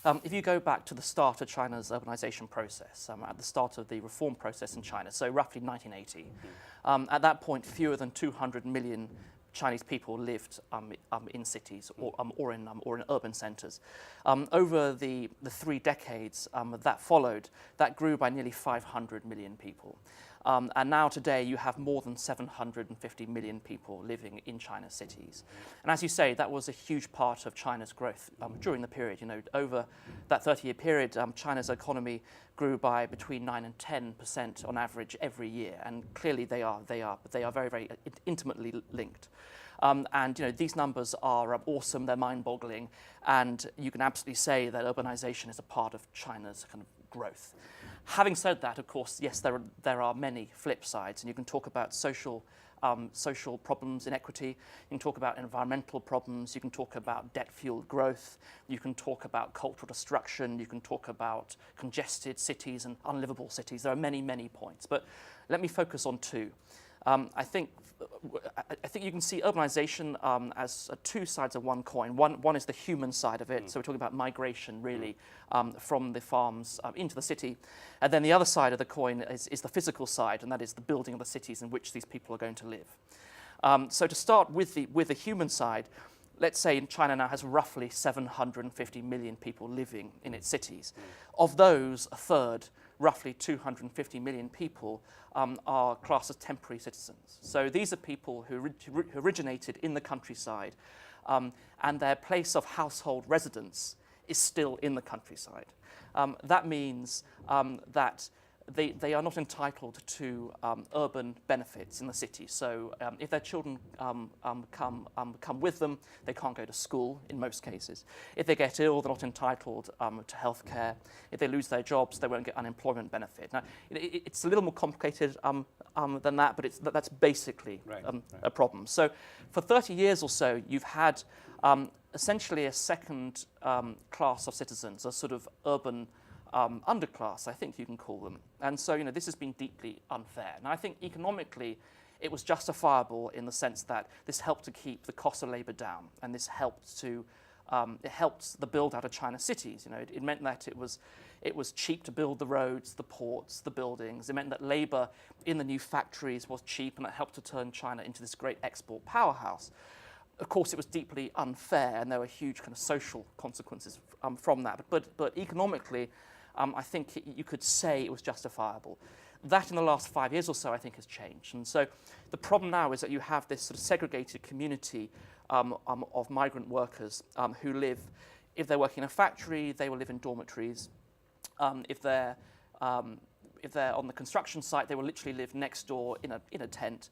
If you go back to the start of China's urbanization process, at the start of the reform process in China, so roughly 1980, at that point, fewer than 200 million Chinese people lived in cities or in urban centers. Over the 3 decades that followed, that grew by nearly 500 million people. And now today you have more than 750 million people living in China's cities. And as you say, that was a huge part of China's growth during the period. You know, over that 30-year period, China's economy grew by between 9 and 10% on average every year. And clearly they are very, very intimately linked. And you know, these numbers are awesome, they're mind-boggling, and you can absolutely say that urbanization is a part of China's kind of growth. Having said that, of course, yes, there are many flip sides, and you can talk about social problems, inequity, you can talk about environmental problems, you can talk about debt-fueled growth, you can talk about cultural destruction, you can talk about congested cities and unlivable cities. There are many, many points, but let me focus on 2. I think you can see urbanization as 2 sides of one coin. One is the human side of it, so we're talking about migration, really, from the farms into the city. And then the other side of the coin is the physical side, and that is the building of the cities in which these people are going to live. So to start with the human side, let's say China now has roughly 750 million people living in its cities. Of those, a third, roughly 250 million people, are classed as temporary citizens. So these are people who originated in the countryside, and their place of household residence is still in the countryside. That means that they are not entitled to urban benefits in the city. So if their children come with them, they can't go to school in most cases. If they get ill, they're not entitled to healthcare. If they lose their jobs, they won't get unemployment benefit. Now, it's a little more complicated than that, but that's basically a problem. So for 30 years or so, you've had essentially a second class of citizens, a sort of urban underclass, I think you can call them. And so, you know, this has been deeply unfair. And I think economically, it was justifiable in the sense that this helped to keep the cost of labor down, and this helped to it helped the build out of China's cities. You know, it meant that it was cheap to build the roads, the ports, the buildings. It meant that labor in the new factories was cheap, and it helped to turn China into this great export powerhouse. Of course, it was deeply unfair, and there were huge kind of social consequences from that. But economically, I think you could say it was justifiable. That in the last 5 years or so, I think, has changed. And so the problem now is that you have this sort of segregated community of migrant workers who live, if they're working in a factory, they will live in dormitories. If they're on the construction site, they will literally live next door in a tent.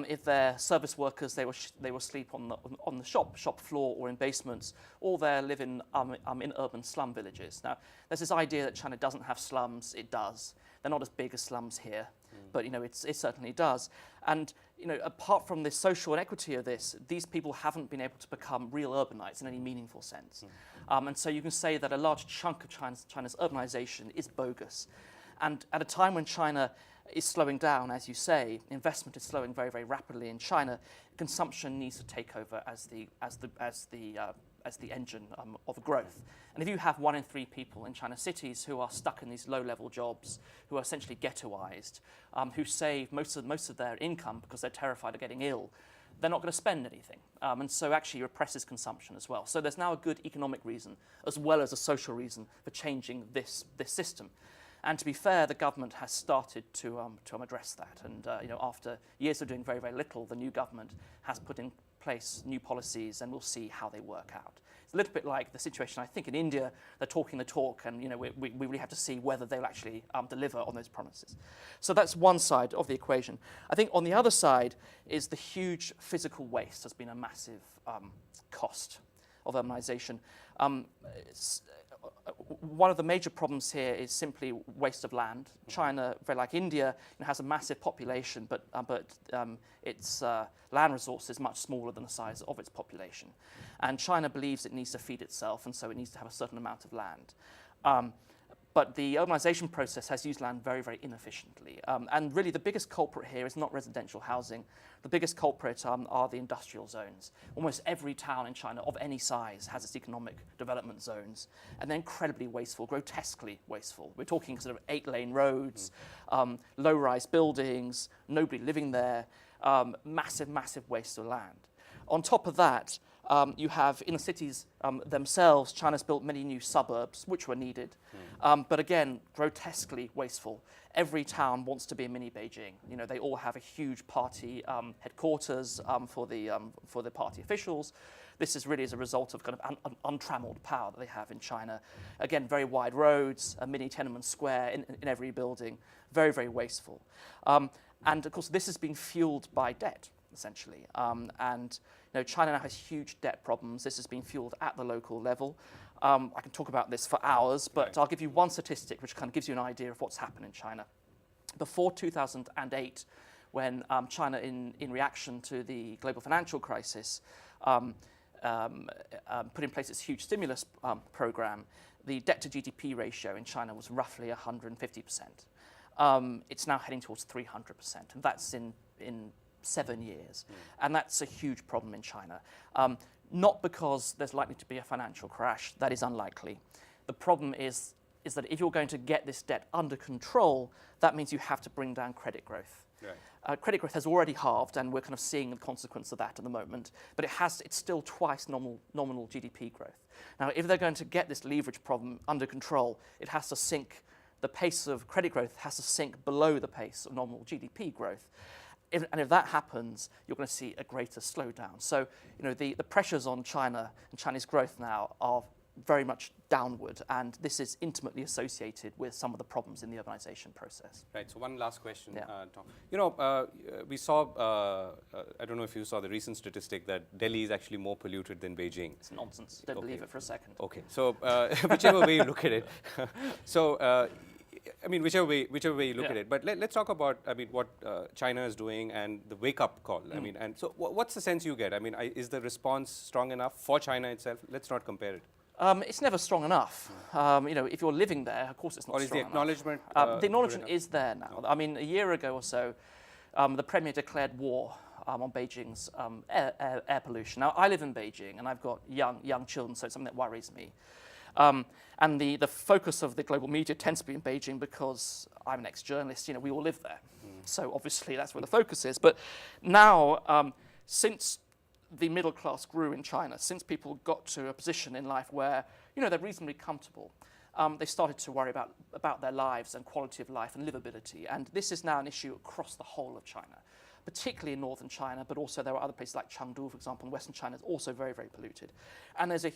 If they're service workers, they will sleep on the shop floor or in basements, or they'll live in urban slum villages. Now, there's this idea that China doesn't have slums. It does. They're not as big as slums here, but you know, it certainly does. And you know, apart from the social inequity of this, these people haven't been able to become real urbanites in any meaningful sense. And so you can say that a large chunk of China's urbanization is bogus. And at a time when China is slowing down, as you say, investment is slowing very, very rapidly in China, consumption needs to take over as the engine of growth. And if you have 1 in 3 people in China's cities who are stuck in these low-level jobs, who are essentially ghettoized, who save most of their income because they're terrified of getting ill, they're not going to spend anything. And so actually represses consumption as well. So there's now a good economic reason as well as a social reason for changing this system. And to be fair, the government has started to address that. And you know, after years of doing very, very little, the new government has put in place new policies, and we'll see how they work out. It's a little bit like the situation, I think, in India. They're talking the talk, and you know, we really have to see whether they'll actually deliver on those promises. So that's one side of the equation. I think on the other side is the huge physical waste has been a massive cost of urbanization. One of the major problems here is simply waste of land. China, very like India, has a massive population, but its land resource is much smaller than the size of its population. And China believes it needs to feed itself, and so it needs to have a certain amount of land. but the urbanization process has used land very, very inefficiently. And really the biggest culprit here is not residential housing. The biggest culprit are the industrial zones. Almost every town in China of any size has its economic development zones, and they're incredibly wasteful, grotesquely wasteful. We're talking sort of 8-lane roads, low-rise buildings, nobody living there, massive, massive waste of land. On top of that, you have in the cities themselves, China's built many new suburbs, which were needed, but again, grotesquely wasteful. Every town wants to be a mini Beijing. You know, they all have a huge party headquarters for the party officials. This is really as a result of kind of an untrammeled power that they have in China. Again, very wide roads, a mini tenement square in every building, very, very wasteful. And of course, this has been fueled by debt, essentially. And you know, China now has huge debt problems. This has been fueled at the local level. I can talk about this for hours, but I'll give you one statistic which kind of gives you an idea of what's happened in China. Before 2008, when China, in reaction to the global financial crisis, put in place its huge stimulus program, the debt to GDP ratio in China was roughly 150%. It's now heading towards 300%, and that's in 7 years. And that's a huge problem in China. Not because there's likely to be a financial crash, that is unlikely. The problem is that if you're going to get this debt under control, that means you have to bring down credit growth. Right. Credit growth has already halved, and we're kind of seeing the consequence of that at the moment, but it's still twice nominal GDP growth. Now, if they're going to get this leverage problem under control, it has to sink, the pace of credit growth has to sink below the pace of nominal GDP growth. And if that happens, you're going to see a greater slowdown. So, you know, the pressures on China and Chinese growth now are very much downward, and this is intimately associated with some of the problems in the urbanization process. Right. So one last question, Tom. You know, we saw, I don't know if you saw the recent statistic that Delhi is actually more polluted than Beijing. It's nonsense. Don't believe it for a second. Okay. So whichever way you look at it. So. I mean, whichever way you look at it. But let's talk about, I mean, what China is doing and the wake-up call. I mean, and so what's the sense you get? I mean, is the response strong enough for China itself? Let's not compare it. It's never strong enough. You know, if you're living there, of course it's not strong enough. Or is the acknowledgement? The acknowledgement is there now. I mean, a year ago or so, the Premier declared war on Beijing's air pollution. Now, I live in Beijing, and I've got young children, so it's something that worries me. And the focus of the global media tends to be in Beijing because I'm an ex-journalist, you know, we all live there. So obviously that's where the focus is. But now, since the middle class grew in China, since people got to a position in life where, you know, they're reasonably comfortable, they started to worry about their lives and quality of life and livability. And this is now an issue across the whole of China, particularly in northern China, but also there are other places like Chengdu, for example, in western China is also very, very polluted. And there's a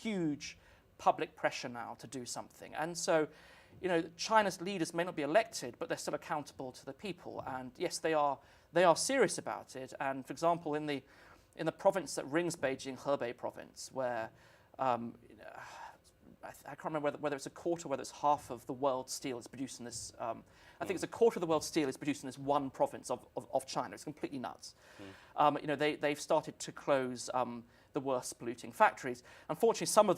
huge public pressure now to do something. And so, you know, China's leaders may not be elected, but they're still accountable to the people. And yes, they are serious about it. And for example, in the province that rings Beijing, Hebei province, where I can't remember whether it's a quarter, whether it's half of the world's steel is produced in this. I think it's a quarter of the world's steel is produced in this one province of China. It's completely nuts. You know, they've started to close the worst polluting factories. Unfortunately, some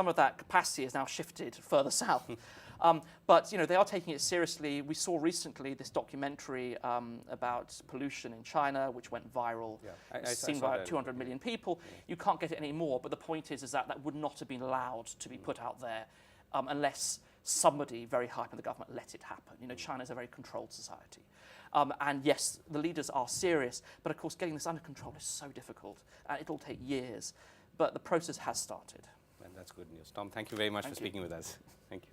of that capacity has now shifted further south. But you know, they are taking it seriously. We saw recently this documentary about pollution in China, which went viral. Seen by 200 million people. You can't get it anymore. But the point is that would not have been allowed to be put out there unless somebody very high up in the government let it happen. You know, China's a very controlled society. And yes, the leaders are serious, but of course getting this under control is so difficult, and it'll take years. But the process has started. And that's good news. Tom, thank you very much for speaking with us. Thank you.